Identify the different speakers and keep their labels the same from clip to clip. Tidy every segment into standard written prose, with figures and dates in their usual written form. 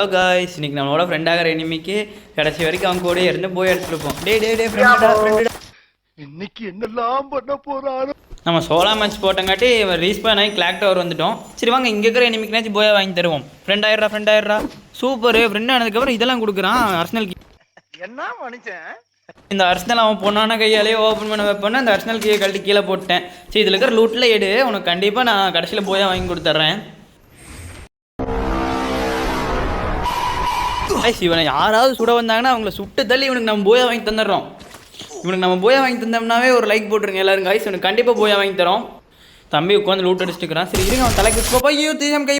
Speaker 1: Hello guys, இன்னைக்கு நம்மளோட friend ஆகிற எனிமிக்கு கடைசி வரைக்கும் அவங்க கூட இருந்து போய் எடுத்துருப்போம். ஃப்ரெண்ட்
Speaker 2: இன்னைக்கு என்னெல்லாம் பண்ண போறாரு.
Speaker 1: நம்ம சோலா மேட்ச் போட்டங்காட்டி ரீஸ்பான் ஆகி கிளாக் டவர் வந்துட்டோம். சரி வாங்க, இங்கே இருக்கிற எனிமிக்குனாச்சும் போய் வாங்கி தருவோம். Friend ஆயிடுறா super. ஃப்ரெண்ட் ஆனதுக்கப்புறம் இதெல்லாம் கொடுக்குறான். அர்சனல்
Speaker 2: என்ன மனுஷன்,
Speaker 1: இந்த அர்சனல் அவன் பொண்ணான கையாலேயே ஓப்பன் பண்ண வைப்பேன்னு அந்த அர்சனல் கீழே கழட்டி கீழே போட்டேன். சரி, இதில் இருக்கிற லூட்டில் எடு, உனக்கு கண்டிப்பாக நான் கடைசியில் போய் வாங்கி கொடுத்துட்றேன். இவனை யாராவது சுட வந்தாங்கன்னா அவங்கள சுட்டு தள்ளி இவனுக்கு நம்ம போயா வாங்கி தந்துடுறோம். இவனுக்கு நம்ம போயா வாங்கி தந்தோம்னாவே ஒரு லைக் போட்டுருங்க எல்லாரும் காய்ஸ். இவனுக்கு கண்டிப்பாக போயா வாங்கி தரோம். தம்பி உட்காந்து லூட் அடிச்சுக்கிறான். சரி இருங்க, அவன் தலைக்கு போப்பா. ஐயோ தீயம் கை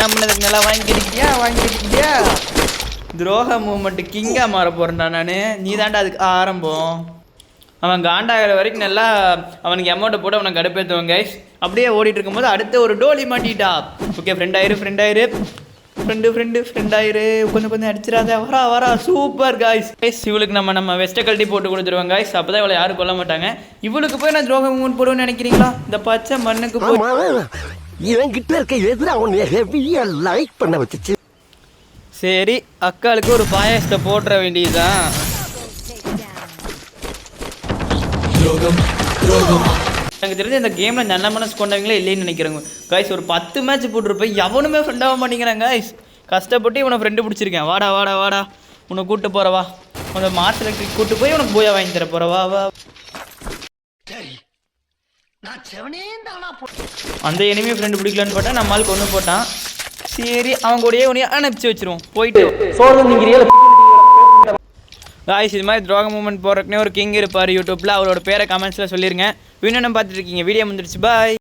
Speaker 1: நம்மளுக்கு நல்லா வாங்கிக்கிட்டியா துரோக மூமெண்ட் கிங்கா மாற போறேன்டா நான். நீ தாண்டா அதுக்கு ஆரம்பம். அவன் காண்டாகிற வரைக்கும் நல்லா அவனுக்கு அமௌண்ட்டை போட்டு அவனை கடுப்பேற்றுவான் கைஸ். அப்படியே ஓடிட்டு இருக்கும்போது அடுத்த ஒரு டோலி மாட்டிட்டா. ஓகே, ஃப்ரெண்ட் ஆயிரு கொஞ்சம் அடிச்சிடாத. வரா சூப்பர் கைஸ். இவளுக்கு நம்ம வெஸ்ட்டை கழட்டி போட்டு கொடுத்துருவாங்க கைஸ். அப்போ தான் இவளை யாரும் கொல்ல மாட்டாங்க. இவளுக்கு போய் நான் துரோக மூமெண்ட் போடுவேன்னு நினைக்கிறீங்களா? இந்த பச்சை மண்ணுக்கு போய்
Speaker 3: இவன் கிட்ட இருக்க எதிர அவனை ஹெவியா லைக் பண்ண வச்சுச்சு.
Speaker 1: சரி, அக்காளுக்கு ஒரு பாயாசத்தை போட்டுற வேண்டியதுதான். எனக்கு தெரிஞ்ச இந்த கேம்ல நல்ல மனசு கொண்டவங்களே இல்லைன்னு நினைக்கிறேங்க கைஸ். ஒரு 10 மேட்ச் போட்டுருப்பேன், எவனுமே ஃப்ரெண்ட் ஆக மாட்டேங்கிறாங்க கைஸ். கஷ்டப்பட்டு இவனை ஃப்ரெண்டு பிடிச்சிருக்கேன். வாடா உன்னை கூப்பிட்டு போறவா, உன்னை மார்ச் எலக்ட்ரிக் கூப்பிட்டு போய் உனக்கு போயா வாங்கி தர போறவா. அந்த இனிமே ஃப்ரெண்டு பிடிக்கலான்னு பார்த்தா நம்மளுக்கு ஒன்று போட்டான். சரி, அவங்க கூடயே உன்னைய அனுப்பிச்சு வச்சிருவோம். போயிட்டு காய்ஸ், இது மாதிரி துரோக மூமெண்ட் போடுறதுக்குனே ஒரு கிங் இருப்பார் யூடியூப்பில். அவரோட பேரை கமெண்ட்ஸில் சொல்லிடுங்க. இன்னும் பார்த்துட்டு இருக்கீங்க. வீடியோ வந்துடுச்சு. பாய்.